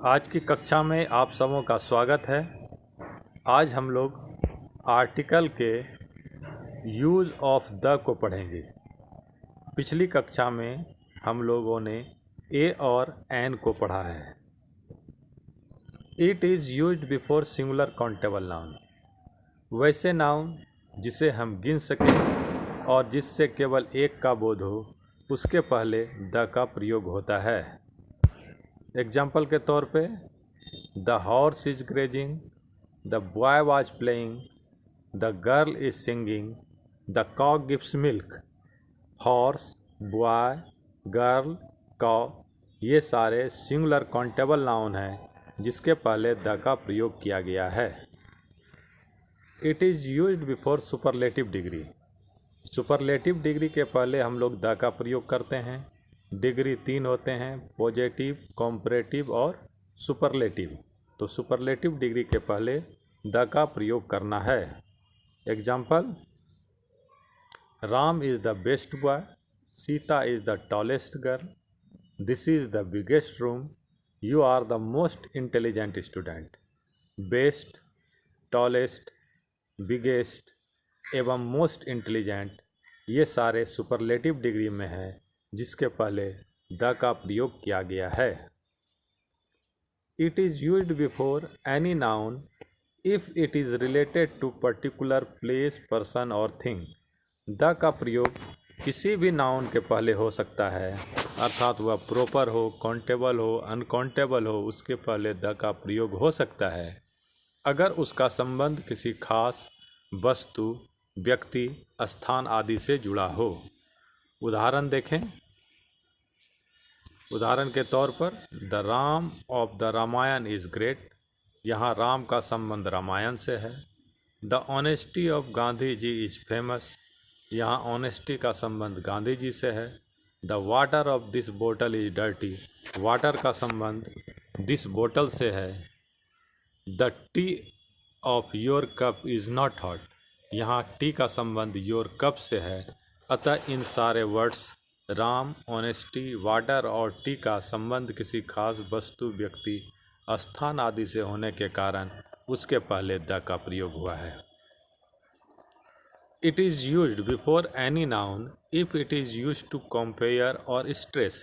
आज की कक्षा में आप सबों का स्वागत है। आज हम लोग आर्टिकल के यूज़ ऑफ द को पढ़ेंगे। पिछली कक्षा में हम लोगों ने ए और एन को पढ़ा है। It is used before singular countable noun, वैसे नाउन जिसे हम गिन सकें और जिससे केवल एक का बोध हो, उसके पहले द का प्रयोग होता है। एग्जाम्पल के तौर पे the horse is grazing, the boy was playing, the girl is singing, the cock gives milk. Horse, boy, girl, cow ये सारे सिंगुलर काउंटेबल नाउन हैं जिसके पहले द का प्रयोग किया गया है। It is used before superlative degree. Superlative degree के पहले हम लोग द का प्रयोग करते हैं। डिग्री 3 होते हैं, पॉजिटिव, कंपैरेटिव और सुपरलेटिव। तो सुपरलेटिव डिग्री के पहले द का प्रयोग करना है। Example, Ram is the best boy, Sita is the tallest girl, this is the biggest room, you are the most intelligent student. Best, tallest, biggest एवं मोस्ट इंटेलिजेंट ये सारे सुपरलेटिव डिग्री में है जिसके पहले द का प्रयोग किया गया है। It is used before any noun if it is related to particular place, person और थिंग। द का प्रयोग किसी भी नाउन के पहले हो सकता है, अर्थात वह प्रॉपर हो, काउंटेबल हो, अनकाउंटेबल हो, उसके पहले द का प्रयोग हो सकता है अगर उसका संबंध किसी खास वस्तु, व्यक्ति, स्थान आदि से जुड़ा हो। उदाहरण देखें। उदाहरण के तौर पर the Ram of the Ramayana is great, यहाँ राम का संबंध रामायण से है। The honesty of Gandhi ji is famous, यहाँ ऑनेस्टी का संबंध गांधी जी से है। द वाटर ऑफ दिस बोतल इज़ डर्टी, वाटर का संबंध दिस बोतल से है। The tea of your cup is not hot, यहाँ टी का संबंध योर कप से है। अतः इन सारे वर्ड्स राम, ऑनेस्टी, वाटर और टी का संबंध किसी खास वस्तु, व्यक्ति, स्थान आदि से होने के कारण उसके पहले द का प्रयोग हुआ है। It is used before any noun if it is used to compare और स्ट्रेस।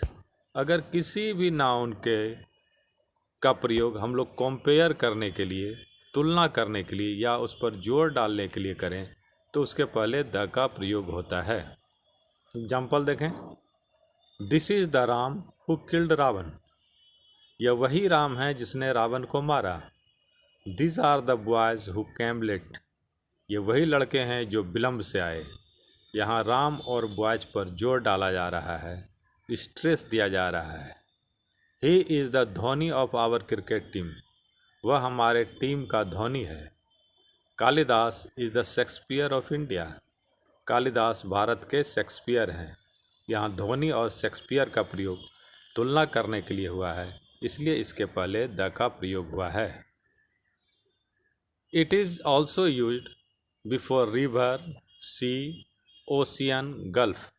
अगर किसी भी नाउन का प्रयोग हम लोग कंपेयर करने के लिए, तुलना करने के लिए या उस पर जोर डालने के लिए करें तो उसके पहले द का प्रयोग होता है। एग्जाम्पल देखें। This is the Ram who killed Ravana, यह वही राम है जिसने रावण को मारा। This are the boys who came late, ये वही लड़के हैं जो विलम्ब से आए। यहाँ राम और बॉयज़ पर जोर डाला जा रहा है, स्ट्रेस दिया जा रहा है। He is the Dhoni of our cricket team, वह हमारे टीम का धोनी है। Kalidas is the Shakespeare of India, Kalidas Bharat के शेक्सपियर हैं। यहाँ धोनी और शेक्सपियर का प्रयोग तुलना करने के लिए हुआ है, इसलिए इसके पहले द का प्रयोग हुआ है। It is also used before river, sea, ocean, gulf.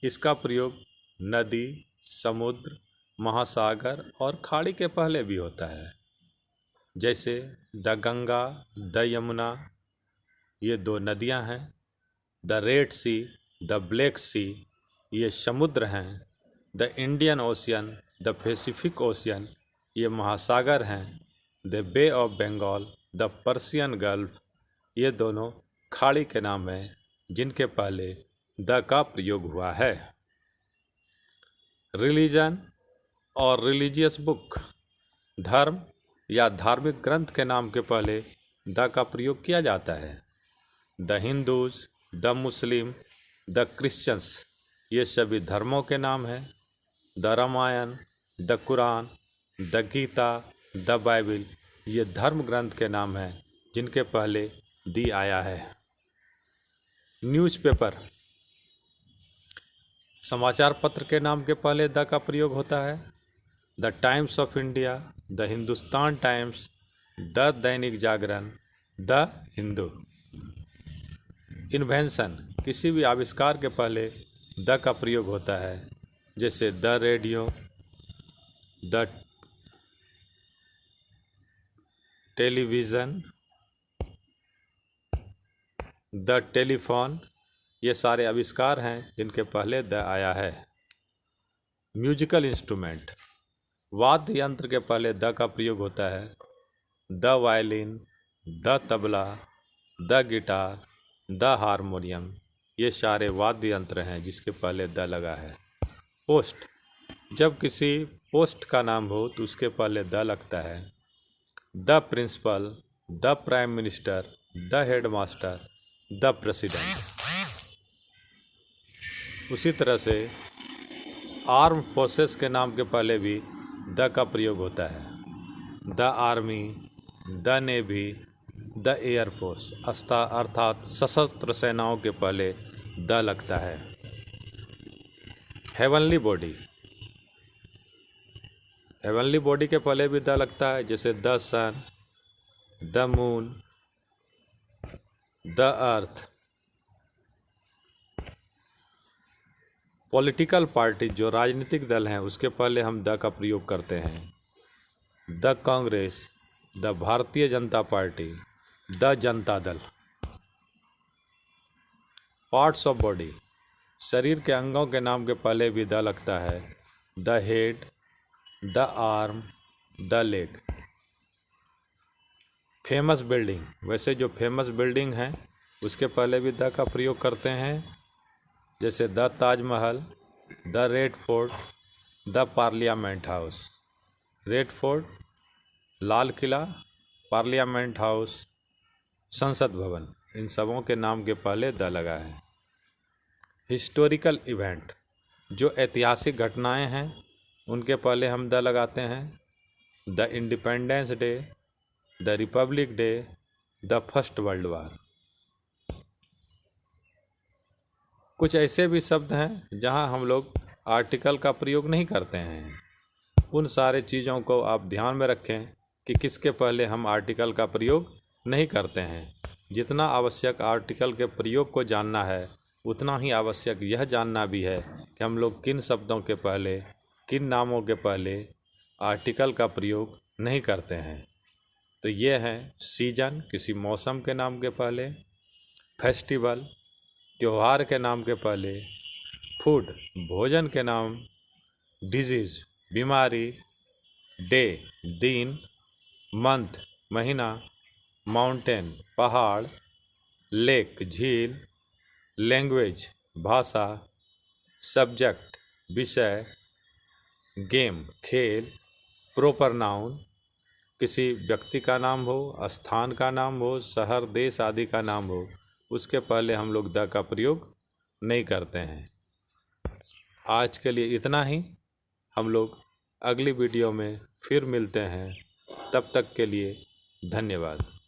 इसका प्रयोग नदी, समुद्र, महासागर और खाड़ी के पहले भी होता है। जैसे द गंगा, द यमुना, ये 2 नदियां हैं। The Red Sea, the Black Sea, ये समुद्र हैं। The Indian Ocean, the Pacific Ocean, ये महासागर हैं। The Bay of Bengal, the Persian Gulf, ये दोनों खाड़ी के नाम हैं जिनके पहले द का प्रयोग हुआ है। रिलीजन और रिलीजियस बुक, धर्म या धार्मिक ग्रंथ के नाम के पहले द का प्रयोग किया जाता है। The Hindus, the Muslim, the Christians, ये सभी धर्मों के नाम हैं। The Ramayana, the Quran, the Gita, the Bible, ये धर्म ग्रंथ के नाम हैं जिनके पहले दी आया है। न्यूज़पेपर, समाचार पत्र के नाम के पहले द का प्रयोग होता है। The times of India, the Hindustan times, the Dainik Jagran, the Hindu. Invention, किसी भी आविष्कार के पहले द का प्रयोग होता है। The, the, television, the telephone, ये सारे आविष्कार हैं जिनके पहले द आया है। म्यूजिकल इंस्ट्रूमेंट, वाद्य यंत्र के पहले द का प्रयोग होता है। The violin, the tabla, the guitar, the harmonium, ये सारे वाद्य यंत्र हैं जिसके पहले द लगा है। पोस्ट, जब किसी पोस्ट का नाम हो तो उसके पहले द लगता है। The principal, the prime minister, the headmaster, the president. उसी तरह से आर्म फोर्सेस के नाम के पहले भी द का प्रयोग होता है। The army, the navy, the air force, अर्थात सशस्त्र सेनाओं के पहले द लगता है। हेवनली बॉडी, हेवनली बॉडी के पहले भी द लगता है, जैसे the sun, the moon, the earth. Political party, जो राजनीतिक दल हैं, उसके पहले हम द का प्रयोग करते हैं। The Congress, the Bharatiya Janata party, the Janata Dal. Parts of body, शरीर के अंगों के नाम के पहले भी द लगता है। The head, the arm, the leg. Famous building, वैसे जो फेमस बिल्डिंग हैं उसके पहले भी द का प्रयोग करते हैं, जैसे the Taj Mahal, the red fort, the parliament house. Red fort, Lal Qila, parliament house, संसद भवन, इन सबों के नाम के पहले द लगा है। हिस्टोरिकल इवेंट, जो ऐतिहासिक घटनाएं हैं उनके पहले हम द लगाते हैं। The independence day, the Republic day, the first world war. कुछ ऐसे भी शब्द हैं जहां हम लोग आर्टिकल का प्रयोग नहीं करते हैं। उन सारे चीज़ों को आप ध्यान में रखें कि किसके पहले हम आर्टिकल का प्रयोग नहीं करते हैं। जितना आवश्यक आर्टिकल के प्रयोग को जानना है, उतना ही आवश्यक यह जानना भी है कि हम लोग किन शब्दों के पहले, किन नामों के पहले आर्टिकल का प्रयोग नहीं करते हैं। तो ये हैं सीजन, किसी मौसम के नाम के पहले। फेस्टिवल, त्योहार के नाम के पहले। फूड, भोजन के नाम। डिजीज़, बीमारी। डे, दिन। मंथ, महीना। माउंटेन, पहाड़। लेक, झील। लैंग्वेज, भाषा। सब्जेक्ट, विषय। गेम, खेल। प्रॉपर नाउन, किसी व्यक्ति का नाम हो, स्थान का नाम हो, शहर, देश आदि का नाम हो, उसके पहले हम लोग द का प्रयोग नहीं करते हैं। आज के लिए इतना ही। हम लोग अगली वीडियो में फिर मिलते हैं। तब तक के लिए धन्यवाद।